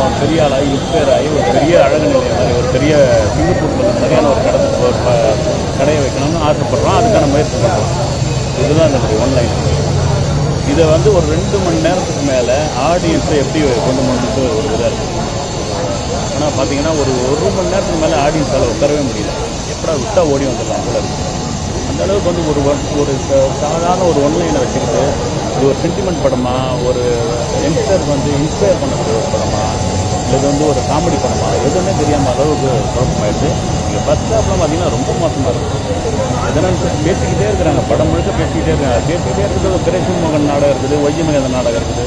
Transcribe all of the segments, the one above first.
அப்புறம் பெரிய ஆளாகி இன்ஸ்பயர் ஆகி ஒரு பெரிய அழகு நிலையம் மாதிரி ஒரு பெரிய சிங்கப்பூர் சரியான ஒரு கடையை வைக்கணும்னு ஆசைப்படுறோம். அதுக்கான முயற்சி பண்ணுறோம். இதுதான் இந்த ஒன்லைன். இதை வந்து ஒரு 2 மணி நேரத்துக்கு மேலே ஆடியன்ஸை எப்படி கொண்டு வந்துட்டு ஒரு இதாக இருக்குது. ஆனால் பார்த்தீங்கன்னா ஒரு 1 மணி நேரத்துக்கு மேலே ஆடியன்ஸால் உட்காரவே முடியல. எப்படா விட்டால் ஓடி வந்துடலாம் கூட இருக்குது. அந்தளவுக்கு வந்து ஒரு சாதாரண ஒரு ஒன்லைனை வச்சுக்கிட்டு இது ஒரு சென்டிமெண்ட் படமாக, ஒரு யங்ஸ்டர் வந்து இன்ஸ்பயர் பண்ணக்கூடிய ஒரு படமாக, இல்லை இது வந்து ஒரு காமெடி படமாக, எதுவுமே தெரியாமல் அளவுக்கு குழப்பமாயிடுது. இங்கே ஃபஸ்ட் ஹாஃப்லாம் பார்த்தீங்கன்னா ரொம்ப மோசமாக இருக்குது. எதனால் பேசிக்கிட்டே இருக்கிறாங்க, படம் முழுக்க பேசிக்கிட்டே இருக்காங்க. பேசிக்கிட்டே இருக்கிறது திரைசூர் மகன் நாடகம் இருக்குது, ஒய்யமேத நாடகம் இருக்குது,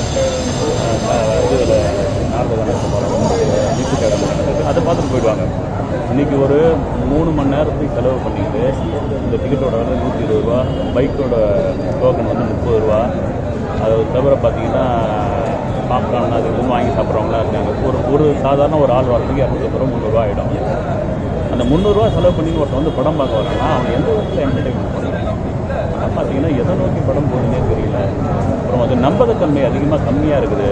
இதில் நாடகம் மியூசிக் இருக்குது. அதை பார்த்துட்டு போயிடுவாங்க. இன்றைக்கி ஒரு 3 மணி நேரத்துக்கு செலவு பண்ணிக்கிட்டு இந்த டிக்கெட்டோட வந்து 120 ரூபா, பைக்கோட டோக்கன் வந்து 30 ரூபா. அதை தவிர பார்த்தீங்கன்னா பாப்கார்ன் அது இதுவும் வாங்கி சாப்பிட்றவங்களாம் இருக்காங்க. ஒரு சாதாரண ஒரு ஆள் வரத்துக்கு 250 ரூபா 300 ரூபா ஆகிடும். அந்த 300 ரூபா செலவு பண்ணி ஒருத்தர் வந்து படம் பார்க்க வராங்கன்னா அவன் எந்த விதத்தில் என்டர்டைன்மெண்ட் பண்ணுறாங்க. ஆனால் பார்த்தீங்கன்னா எதை நோக்கி படம் போகுதுன்னே தெரியல. அப்புறம் அது நம்பகத்தன்மை அதிகமாக கம்மியாக இருக்குது.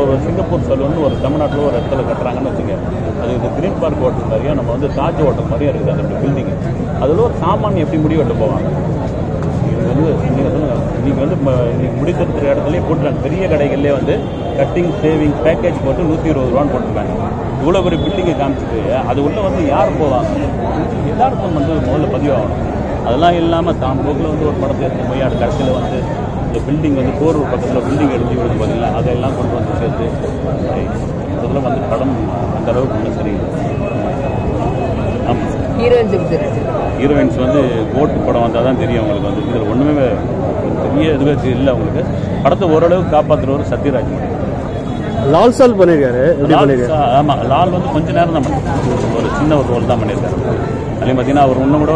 ஒரு சிங்கப்பூர் சலூன்னு ஒரு தமிழ்நாட்டில் ஒரு இடத்துல கட்டுறாங்கன்னு வச்சுங்க. அது இந்த கிரீன் பார்க் ஹோட்டல் மாதிரியாக நம்ம வந்து தாஜ் ஹோட்டல் மாதிரியாக இருக்குது அந்த பில்டிங்கு. அதில் ஒரு சாமான் எப்படி முடிவெட்டு போவாங்க. இது வந்து நீங்கள் சொல்லுங்கள், நீங்கள் வந்து இன்றைக்கி முடித்திருக்கிற இடத்துலேயே போட்டுருக்காங்க. பெரிய கடைகள்லேயே வந்து கட்டிங் சேவிங் பேக்கேஜ் போட்டு 120 ரூபான்னு போட்டிருக்காங்க. இவ்வளோ பெரிய பில்டிங்கை காமிச்சிட்டு அது உள்ளே வந்து யார் போவாங்க? எல்லாருக்கும் வந்து முதல்ல பதிவாகணும். அதெல்லாம் இல்லாமல் தான் போக்கில் வந்து ஒரு படத்தை எடுத்து போய் அது கடைசியில் வந்து இந்த பில்டிங் வந்து போரூர் பக்கத்தில் பில்டிங் எடுத்து விடுது பார்த்தீங்கன்னா அதையெல்லாம் கொண்டு வந்து சேர்த்து அதில் வந்து படம் அந்த அளவுக்கு ஒன்றும் சரியில்லை. ஆமாம், ஹீரோயின்ஸ் வந்து கோட்டு படம் வந்தால் தான் தெரியும் அவங்களுக்கு. வந்து இதில் ஒன்றுமே பெரிய இதுவே இல்லை அவங்களுக்கு. படத்தை ஓரளவுக்கு காப்பாற்றுறவர் சத்யராஜ். லால் சால் பண்ணியிருக்காரு. ஆமாம், லால் வந்து கொஞ்சம் நேரம் தான் பண்ணியிருக்காரு. ஒரு சின்ன ஒரு ரோல் தான் பண்ணியிருக்காரு. அதுலேயும் பார்த்தீங்கன்னா அவர் இன்னும் கூட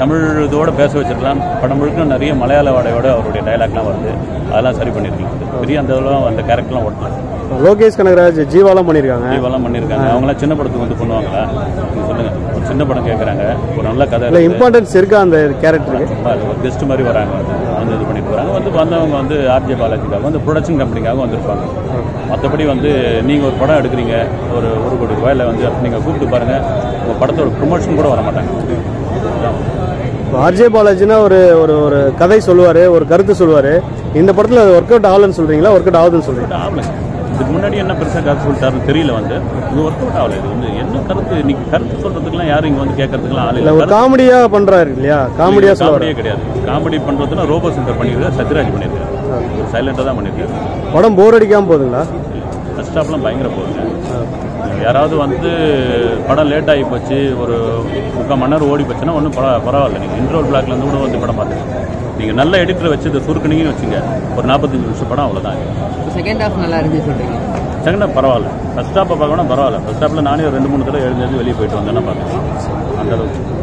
தமிழ் இதோடு பேச வச்சிருக்கலாம். படம் முழுக்க நிறைய மலையாள வாடையோட அவருடைய டைலாக்லாம் வருது. அதெல்லாம் சரி பண்ணியிருக்கலாம். பெரிய அந்த அந்த கேரக்டர்லாம் ஓட்டலாம். லோகேஷ் கனகராஜ் ஜீவாலாம் பண்ணியிருக்காங்க. அவங்களாம் சின்ன படத்துக்கு வந்து பண்ணுவாங்களா? நீங்கள் சொல்லுங்கள். ஒரு சின்ன படம் கேட்குறாங்க, ஒரு நல்ல கதை இல்லை, இம்பார்ட்டன்ஸ் இருக்கா அந்த கேரக்டருக்கு? ஒரு கெஸ்ட் மாதிரி வராங்க, வந்து இது பண்ணிட்டு வராங்க. வந்தவங்க வந்து ஆர்ஜே பாலாஜிக்காக வந்து ப்ரொடக்ஷன் கம்பெனிக்காக வந்திருப்பாங்க. மற்றபடி வந்து நீங்கள் ஒரு படம் எடுக்கிறீங்க, ஒரு 1 கோடி ரூபாயில் வந்து நீங்கள் கூப்பிட்டு பாருங்கள், உங்கள் படத்தோட ப்ரொமோஷன் கூட வர மாட்டாங்க. ஆர்ஜே பாலாஜினா ஒரு ஒரு கதை சொல்லுவார், ஒரு கருத்து சொல்லுவார். இந்த படத்தில் அது ஒர்க் அவுட் ஆகலன்னு சொல்கிறீங்களா, ஒர்க் அவுட் ஆகுதுன்னு சொல்கிறீங்களா? ஆகலை. இதுக்கு முன்னாடி என்ன பெருசாக கருத்து சொல்லிட்டாருன்னு தெரியல. வந்து இது ஒர்க் அவுட் ஆகலை. இது வந்து என்ன கருத்து, இன்னைக்கு கருத்து சொல்கிறதுக்குலாம் யாரும் இங்கே வந்து கேட்கறதுக்குலாம் ஆள் இல்லை. ஒரு காமெடியாக பண்ணுறாரு இல்லையா? காமெடியே கிடையாது. காமெடி பண்ணுறதுன்னா ரோபோ சென்டர் பண்ணியிருக்காரு, சத்யராஜ் பண்ணியிருக்காரு. ஒரு சைலண்டாக தான் பண்ணியிருக்காரு. படம் போர் அடிக்காமல் போகுதுங்களா? ஃபர்ஸ்ட் ஹாஃப்லாம் பயங்கர போகுதுங்க. யாராவது வந்து படம் லேட் ஆகி போச்சு, ஒரு 3/4 மணி நேரம் ஓடி போச்சுன்னா ஒன்றும் பரவாயில்ல. நீங்கள் இன்ட்ரோல் பிளாக்லேருந்து கூட வந்து படம் பார்த்துக்கலாம். நீங்கள் நல்ல எடிட்டரை வச்சு இதை சுருக்குனீங்கன்னு வச்சுங்க, ஒரு 45 நிமிஷம் படம் அவ்வளோதான். செகண்ட் ஹாஃப் நல்லா இருந்துச்சு சொல்கிறீங்க? செகண்ட் ஹாஃப் பரவாயில்ல. ஃபர்ஸ்ட் ஹாஃபை பார்க்கணும் பரவாயில்ல. ஃபர்ஸ்ட் ஹாஃபில் நானே 2-3 தடவை எழுந்து வெளியே போயிட்டு வந்தேன்னா பார்க்கலாம். அந்தளவுக்கு